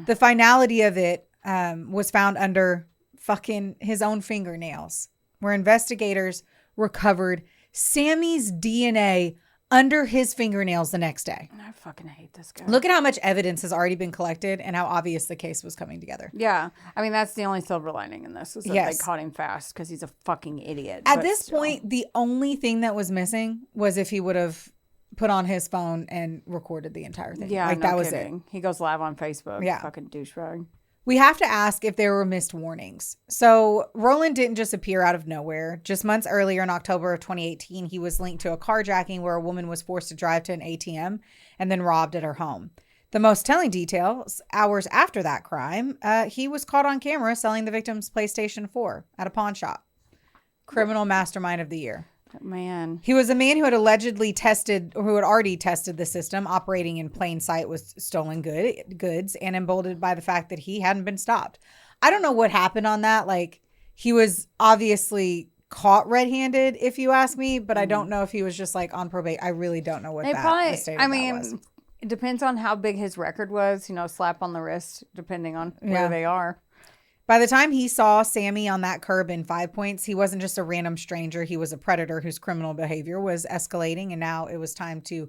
The finality of it was found under fucking his own fingernails, where investigators recovered Sammy's DNA under his fingernails the next day. I fucking hate this guy. Look at how much evidence has already been collected and how obvious the case was coming together. Yeah. I mean, that's the only silver lining in this is that they caught him fast because he's a fucking idiot. At this point, the only thing that was missing was if he would have put on his phone and recorded the entire thing. Yeah, like, no that was kidding. it. He goes live on Facebook. Yeah. Fucking douchebag. We have to ask if there were missed warnings. So Roland didn't just appear out of nowhere. Just months earlier, in October of 2018, he was linked to a carjacking where a woman was forced to drive to an ATM and then robbed at her home. The most telling details, hours after that crime, he was caught on camera selling the victim's PlayStation 4 at a pawn shop. Criminal mastermind of the year. Man. He was a man who had already tested the system, operating in plain sight with stolen goods, and emboldened by the fact that he hadn't been stopped. I don't know what happened on that. Like, he was obviously caught red-handed, if you ask me, but I don't know if he was just like on probation. I really don't know what the state of that was. It depends on how big his record was. Slap on the wrist, depending on where they are. By the time he saw Sammy on that curb in 5 Points, he wasn't just a random stranger. He was a predator whose criminal behavior was escalating, and now it was time to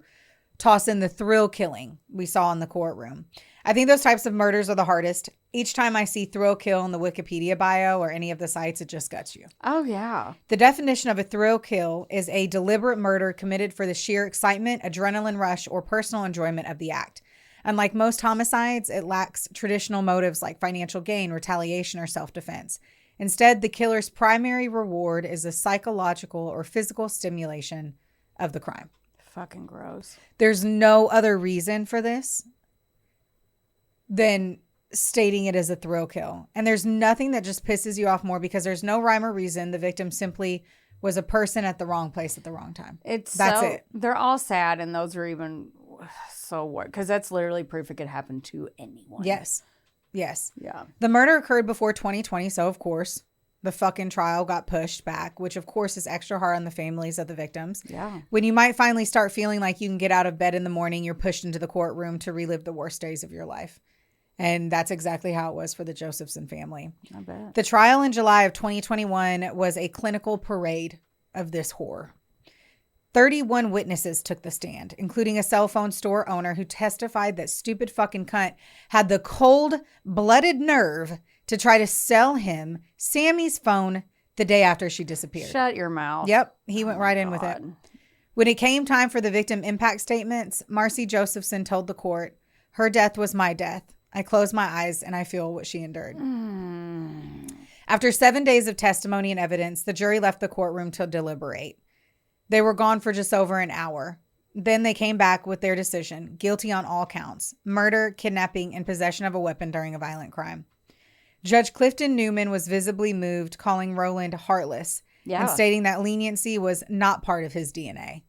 toss in the thrill killing we saw in the courtroom. I think those types of murders are the hardest. Each time I see thrill kill in the Wikipedia bio or any of the sites, it just guts you. Oh, yeah. The definition of a thrill kill is a deliberate murder committed for the sheer excitement, adrenaline rush, or personal enjoyment of the act. Unlike most homicides, it lacks traditional motives like financial gain, retaliation, or self-defense. Instead, the killer's primary reward is a psychological or physical stimulation of the crime. Fucking gross. There's no other reason for this than stating it as a thrill kill. And there's nothing that just pisses you off more because there's no rhyme or reason. The victim simply was a person at the wrong place at the wrong time. That's it. They're all sad, and those are even so what? Because that's literally proof it could happen to anyone. Yes. Yes. Yeah. The murder occurred before 2020, so of course the fucking trial got pushed back, which of course is extra hard on the families of the victims. Yeah. When you might finally start feeling like you can get out of bed in the morning, you're pushed into the courtroom to relive the worst days of your life. And that's exactly how it was for the Josephson family. I bet. The trial in July of 2021 was a clinical parade of this horror. 31 witnesses took the stand, including a cell phone store owner who testified that stupid fucking cunt had the cold-blooded nerve to try to sell him Sammy's phone the day after she disappeared. Shut your mouth. Yep, he went right in with it. When it came time for the victim impact statements, Marcy Josephson told the court, "Her death was my death. I close my eyes and I feel what she endured." After 7 days of testimony and evidence, the jury left the courtroom to deliberate. They were gone for just over an hour. Then they came back with their decision, guilty on all counts: murder, kidnapping, and possession of a weapon during a violent crime. Judge Clifton Newman was visibly moved, calling Rowland heartless and stating that leniency was not part of his DNA.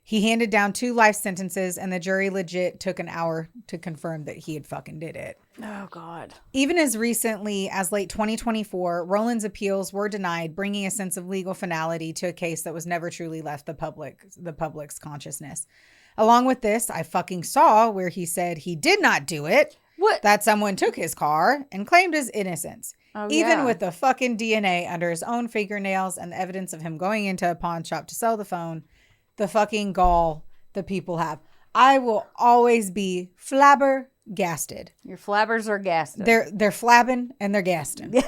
He handed down 2 life sentences, and the jury legit took an hour to confirm that he had fucking did it. Oh, God. Even as recently as late 2024, Rowland's appeals were denied, bringing a sense of legal finality to a case that was never truly left the public's consciousness. Along with this, I fucking saw where he said he did not do it, that someone took his car and claimed his innocence. Even with the fucking DNA under his own fingernails and the evidence of him going into a pawn shop to sell the phone. The fucking gall the people have. I will always be flabbergasted. Your flabbers are gasted. They're flabbing and they're gasting.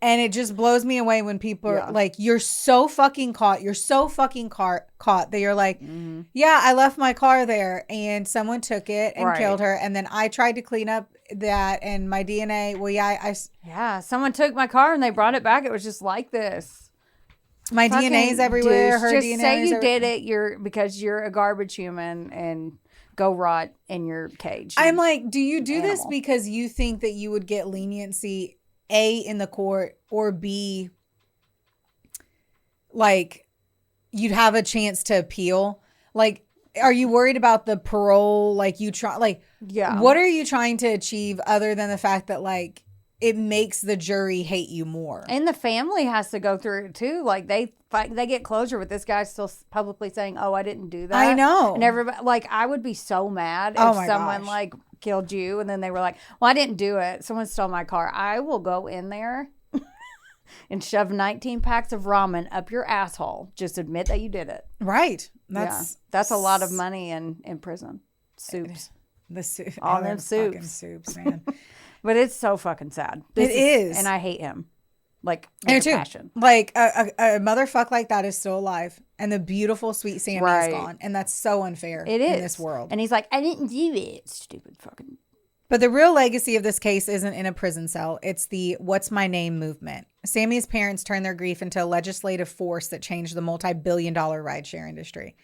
And it just blows me away when people are like, you're so fucking caught. You're so fucking caught that you're like, yeah, I left my car there and someone took it and killed her. And then I tried to clean up that and my DNA. Well, yeah, someone took my car and they brought it back. It was just like this. My DNA is everywhere. Her just DNA say is you did it. Because you're a garbage human and go rot in your cage. I'm like, do you do this because you think that you would get leniency, A, in the court, or B, like you'd have a chance to appeal? Like, are you worried about the parole? Like what are you trying to achieve other than the fact that like it makes the jury hate you more? And the family has to go through it too. Like they get closure, but this guy's still publicly saying, "Oh, I didn't do that." I know. And everybody, like, I would be so mad if someone like killed you, and then they were like, "Well, I didn't do it. Someone stole my car." I will go in there and shove 19 packs of ramen up your asshole. Just admit that you did it. Right. That's a lot of money in prison. Soups. The soup. All them soups. Fucking soups, man. But it's so fucking sad. It is. And I hate him. Like, with a passion. Like, a motherfucker like that is still alive. And the beautiful, sweet Sammy is gone. And that's so unfair in this world. And he's like, I didn't do it. Stupid fucking. But the real legacy of this case isn't in a prison cell. It's the What's My Name movement. Sammy's parents turned their grief into a legislative force that changed the multi-billion-dollar rideshare industry.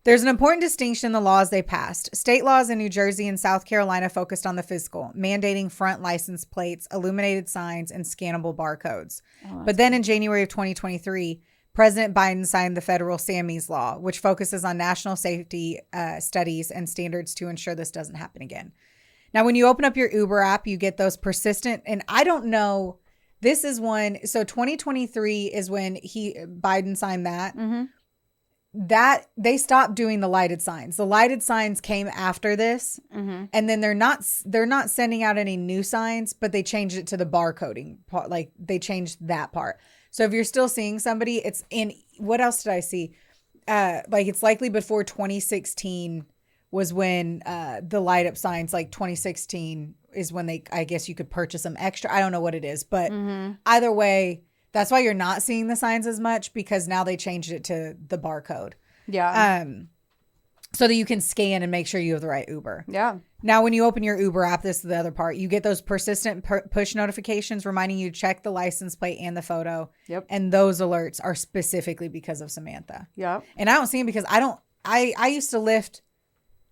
There's an important distinction in the laws they passed. State laws in New Jersey and South Carolina focused on the physical, mandating front license plates, illuminated signs, and scannable barcodes. But then in January of 2023, President Biden signed the federal Sammy's Law, which focuses on national safety studies and standards to ensure this doesn't happen again. Now, when you open up your Uber app, you get those persistent, and I don't know, this is one, so 2023 is when Biden signed that. that they stopped doing the lighted signs. The lighted signs came after this, and then they're not sending out any new signs, but they changed it to the barcoding part. Like they changed that part. So if you're still seeing somebody, it's in. What else did I see? Like it's likely before 2016 was when the light up signs, like 2016 is when I guess you could purchase them extra. I don't know what it is, but either way, that's why you're not seeing the signs as much, because now they changed it to the barcode. Yeah. So that you can scan and make sure you have the right Uber. Yeah. Now, when you open your Uber app, this is the other part. You get those persistent push notifications reminding you to check the license plate and the photo. Yep. And those alerts are specifically because of Samantha. Yep. And I don't see them because I used to Lyft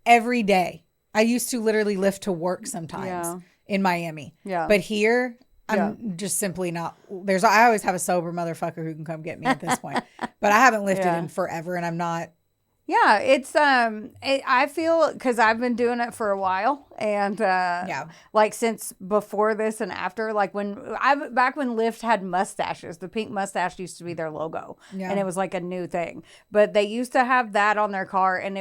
every day. I used to literally Lyft to work sometimes in Miami. Yeah. But here, I'm just simply not. I always have a sober motherfucker who can come get me at this point. But I haven't lifted in forever, and I'm not. Yeah, it's I feel, because I've been doing it for a while, and like since before this and after, like back when Lyft had mustaches, the pink mustache used to be their logo, and it was like a new thing. But they used to have that on their car, and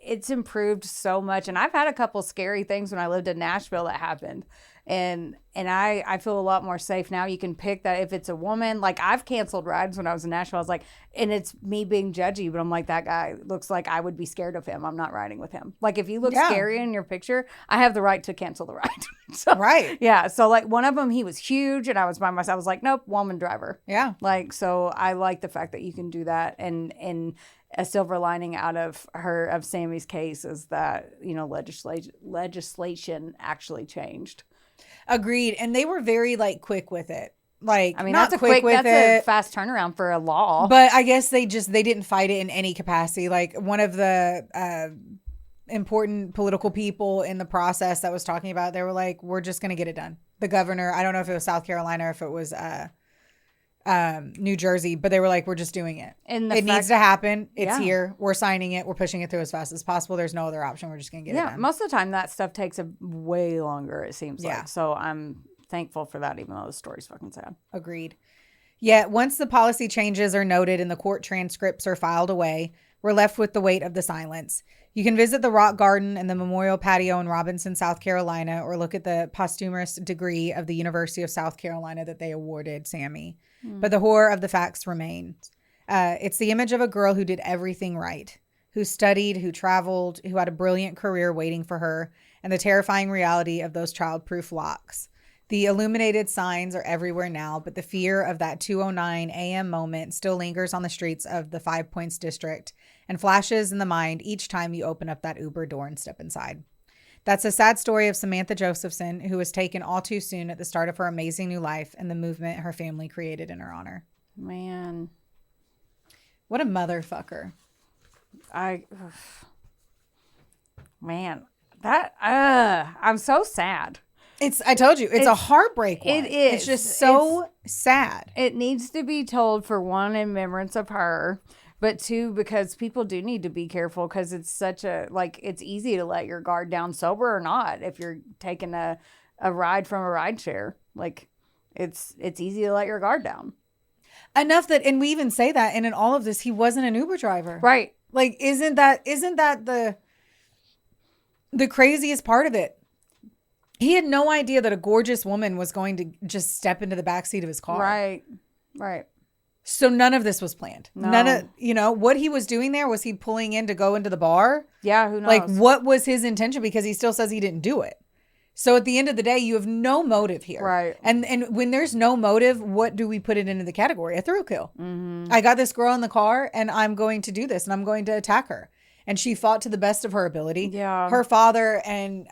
it's improved so much. And I've had a couple scary things when I lived in Nashville that happened. And I feel a lot more safe now. You can pick that if it's a woman. Like I've canceled rides when I was in Nashville. I was like, and it's me being judgy, but I'm like, that guy looks like I would be scared of him. I'm not riding with him. Like if you look scary in your picture, I have the right to cancel the ride. So, right. Yeah. So like one of them, he was huge and I was by myself. I was like, nope, woman driver. Yeah. Like, so I like the fact that you can do that. And a silver lining out of Sammy's case is that, legislation actually changed. Agreed. And they were very quick with it. Like, I mean, that's a fast turnaround for a law. But I guess they didn't fight it in any capacity. Like one of the important political people in the process that was talking about, they were like, we're just going to get it done. The governor, I don't know if it was South Carolina or if it was New Jersey, but they were like, we're just doing it. And it needs to happen. It's here. We're signing it. We're pushing it through as fast as possible. There's no other option. We're just going to get it done. Most of the time that stuff takes way longer, it seems like. So I'm thankful for that, even though the story's fucking sad. Agreed. Yet once the policy changes are noted and the court transcripts are filed away, we're left with the weight of the silence. You can visit the Rock Garden and the Memorial Patio in Robinson, South Carolina, or look at the posthumous degree of the University of South Carolina that they awarded Sammy. But the horror of the facts remains. It's the image of a girl who did everything right, who studied, who traveled, who had a brilliant career waiting for her, and the terrifying reality of those childproof locks. The illuminated signs are everywhere now, but the fear of that 2:09 a.m. moment still lingers on the streets of the Five Points district and flashes in the mind each time you open up that Uber door and step inside. That's a sad story of Samantha Josephson, who was taken all too soon at the start of her amazing new life and the movement her family created in her honor. Man. What a motherfucker. Man, I'm so sad. I told you, it's a heartbreak one. It is. It's just so sad. It needs to be told, for one, in remembrance of her, but two, because people do need to be careful, because it's such it's easy to let your guard down, sober or not, if you're taking a ride from a rideshare. Like, it's easy to let your guard down. Enough that, and we even say that, and in all of this, he wasn't an Uber driver. Right. Like, isn't that the craziest part of it? He had no idea that a gorgeous woman was going to just step into the backseat of his car. Right. Right. So none of this was planned. No. None of, what he was doing there, was he pulling in to go into the bar? Yeah, who knows? Like, what was his intention? Because he still says he didn't do it. So at the end of the day, you have no motive here. Right. And when there's no motive, what do we put it into the category? A thrill kill. Mm-hmm. I got this girl in the car and I'm going to do this and I'm going to attack her. And she fought to the best of her ability. Yeah. Her father and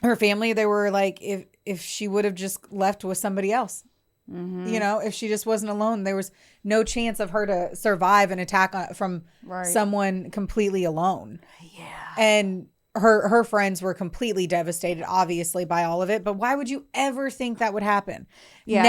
her family, they were like, if she would have just left with somebody else. Mm-hmm. If she just wasn't alone, there was no chance of her to survive an attack from someone completely alone. Yeah. And her friends were completely devastated, obviously, by all of it. But why would you ever think that would happen? Yeah,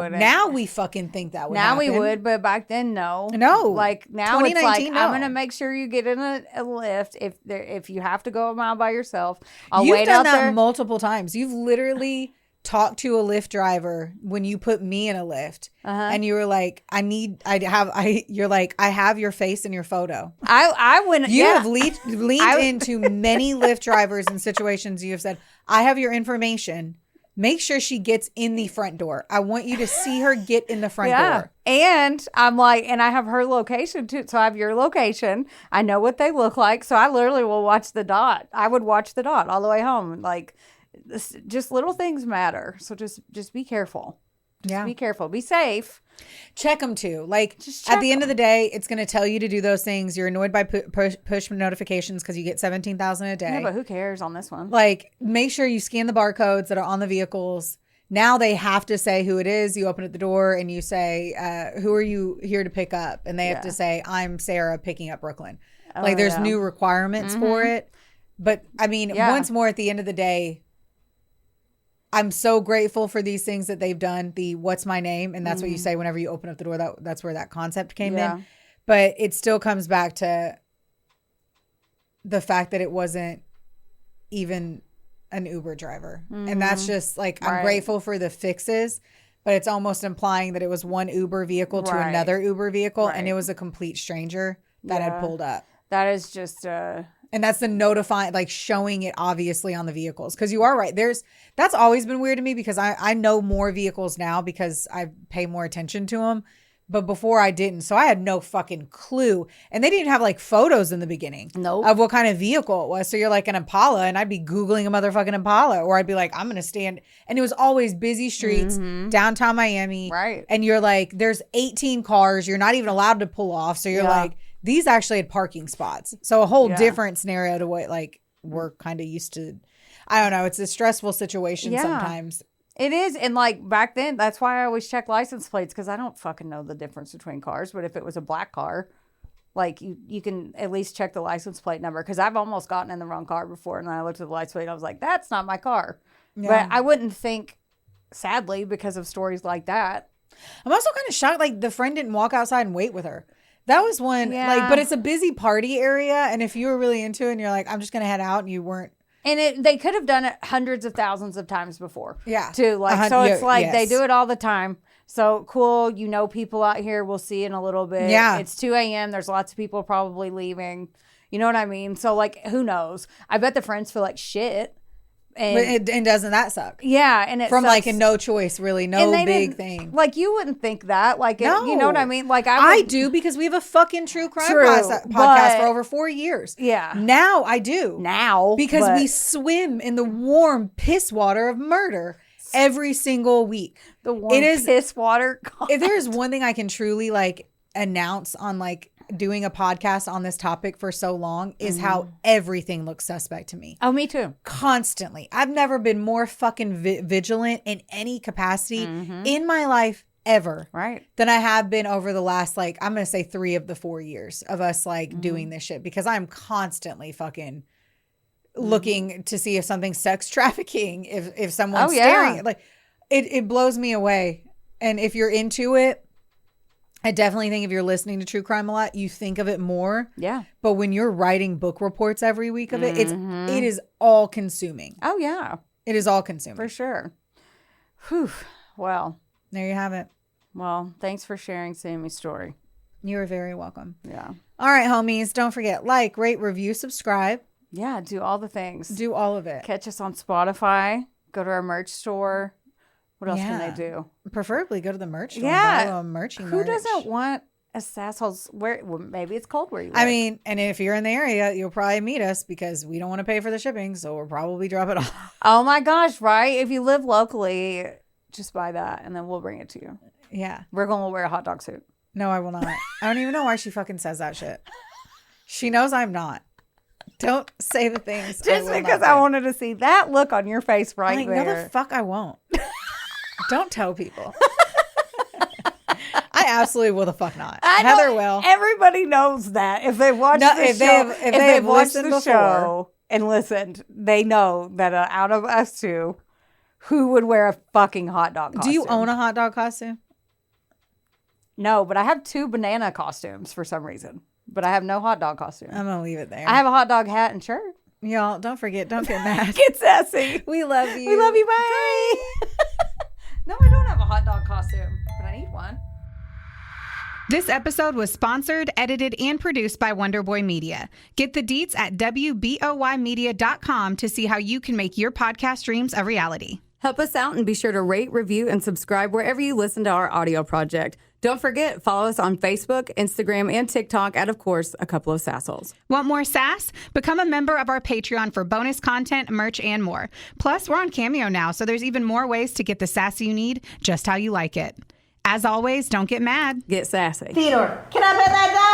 now we fucking think that would happen. Now we would, but back then, no. No. Like, now it's like, I'm going to make sure you get in a lift. If you have to go a mile by yourself, I'll wait out there. You've done that multiple times. You've literally talk to a Lyft driver when you put me in a Lyft, and you were like, you're like, I have your face in your photo. I wouldn't. You have leaned into many Lyft drivers in situations. You have said, I have your information. Make sure she gets in the front door. I want you to see her get in the front door. And I'm like, and I have her location too. So I have your location. I know what they look like. So I literally will watch the dot. I would watch the dot all the way home. Like, just little things matter. So just be careful. Be careful. Be safe. Check them too. Like, at the end of the day, it's going to tell you to do those things. You're annoyed by push notifications because you get 17,000 a day. Yeah, but who cares on this one? Like, make sure you scan the barcodes that are on the vehicles. Now they have to say who it is. You open at the door and you say, who are you here to pick up? And they have to say, I'm Sarah picking up Brooklyn. Like, there's new requirements for it. But I mean, once more, at the end of the day, I'm so grateful for these things that they've done. The what's my name? And that's what you say whenever you open up the door. That's where that concept came in. But it still comes back to the fact that it wasn't even an Uber driver. And that's just like, I'm grateful for the fixes, but it's almost implying that it was one Uber vehicle to another Uber vehicle. And it was a complete stranger that had pulled up. That is just and that's the notifying, like showing it obviously on the vehicles. Because you are right. That's always been weird to me because I know more vehicles now because I pay more attention to them. But before I didn't. So I had no fucking clue. And they didn't have like photos in the beginning of what kind of vehicle it was. So you're like an Impala and I'd be Googling a motherfucking Impala. Or I'd be like, I'm going to stand. And it was always busy streets, downtown Miami. Right. And you're like, there's 18 cars. You're not even allowed to pull off. So you're like, these actually had parking spots. So a whole different scenario to what like we're kind of used to. I don't know. It's a stressful situation sometimes. It is. And like back then, that's why I always check license plates because I don't fucking know the difference between cars. But if it was a black car, like you can at least check the license plate number because I've almost gotten in the wrong car before. And then I looked at the license plate and I was like, that's not my car. Yeah. But I wouldn't think, sadly, because of stories like that. I'm also kind of shocked. Like the friend didn't walk outside and wait with her. That was one, like, but it's a busy party area. And if you were really into it and you're like, I'm just going to head out and you weren't. And they could have done it hundreds of thousands of times before. Yeah. Too. Like, so it's like they do it all the time. So cool. You know, people out here, we'll see in a little bit. Yeah. It's 2 a.m. There's lots of people probably leaving. You know what I mean? So like, who knows? I bet the friends feel like shit. And doesn't that suck? Yeah, and it from sucks. like a no choice, really, no big thing. Like you wouldn't think that, like no. You know what I mean? Like I do because we have a fucking true crime podcast for over 4 years. Yeah, now I do because we swim in the warm piss water of murder every single week. The warm piss water. If there's one thing I can truly like announce on like doing a podcast on this topic for so long is how everything looks suspect to me. Oh, me too. Constantly. I've never been more fucking vigilant in any capacity in my life ever. Right. Than I have been over the last, like, I'm going to say 3 of the 4 years of us like doing this shit because I'm constantly fucking looking to see if something's sex trafficking, if someone's staring. Like it blows me away. And if you're into it, I definitely think if you're listening to true crime a lot, you think of it more. Yeah. But when you're writing book reports every week of it, it is all consuming. Oh yeah. It is all consuming. For sure. Whew. Well. There you have it. Well, thanks for sharing Sammy's story. You're very welcome. Yeah. All right, homies. Don't forget, like, rate, review, subscribe. Yeah, do all the things. Do all of it. Catch us on Spotify. Go to our merch store. What else can they do? Preferably go to the merch store and buy a merch. Who doesn't want a Sassholes? Well, maybe it's cold where you live. I mean, and if you're in the area, you'll probably meet us because we don't want to pay for the shipping, so we'll probably drop it off. Oh my gosh, right? If you live locally, just buy that and then we'll bring it to you. Yeah. We're going to wear a hot dog suit. No, I will not. I don't even know why she fucking says that shit. She knows I'm not. Don't say the things. Just because I wanted to see that look on your face right there. No, the fuck I won't. Don't tell people. I absolutely will the fuck not. Heather will. Everybody knows that. If they've watched the show, if they've watched the show and listened, they know that out of us two, who would wear a fucking hot dog costume? Do you own a hot dog costume? No, but I have 2 banana costumes for some reason. But I have no hot dog costume. I'm going to leave it there. I have a hot dog hat and shirt. Y'all, don't forget, don't get mad. Get sassy. We love you. We love you. Bye. one. This episode was sponsored, edited, and produced by Wonderboy Media. Get the deets at WBOYmedia.com to see how you can make your podcast dreams a reality. Help us out and be sure to rate, review, and subscribe wherever you listen to our audio project. Don't forget, follow us on Facebook, Instagram, and TikTok at, of course, A Couple of Sassholes. Want more sass? Become a member of our Patreon for bonus content, merch, and more. Plus, we're on Cameo now, so there's even more ways to get the sass you need just how you like it. As always, don't get mad. Get sassy. Theodore, can I pet that dog?